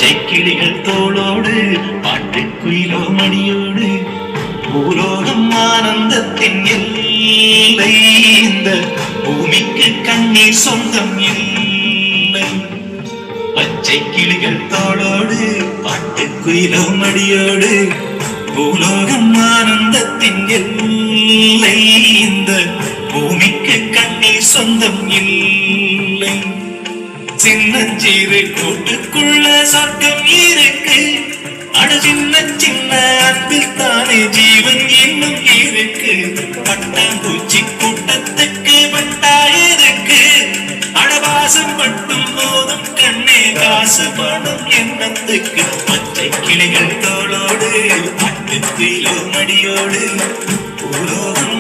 பச்சை கிளிகள் தோளோடு பாட்டுக்குயிலோ மணியோடு பூலோகம் ஆனந்தத்தின் எல்லை. இந்த பூமிக்கு கண்ணீர் சொந்தம் இல்லை. பச்சை கிளிகள் தோளோடு பாட்டுக்குயிலோ மணியோடு பூலோகம் ஆனந்தத்தின் எல்லை. இந்த பூமிக்கு கண்ணீர் சொந்தம் இல்லை. சின்னஞ்சீரு கூட்டுக்குள்ள சொர்க்கம் இருக்கு. அட சின்ன சின்ன அன்பில் தானே ஜீவன் இன்னும் இருக்கு. பட்டாம்பூச்சி கூட்டத்துக்கு பட்டாயிருக்கு. அடவாசம் பட்டும் போதும் கண்ணே காசு பணம் எண்ணத்துக்கு. பச்சை கிளிகள் தோளோடு பாட்டுக்குயிலோ மடியோடு பூலோகம்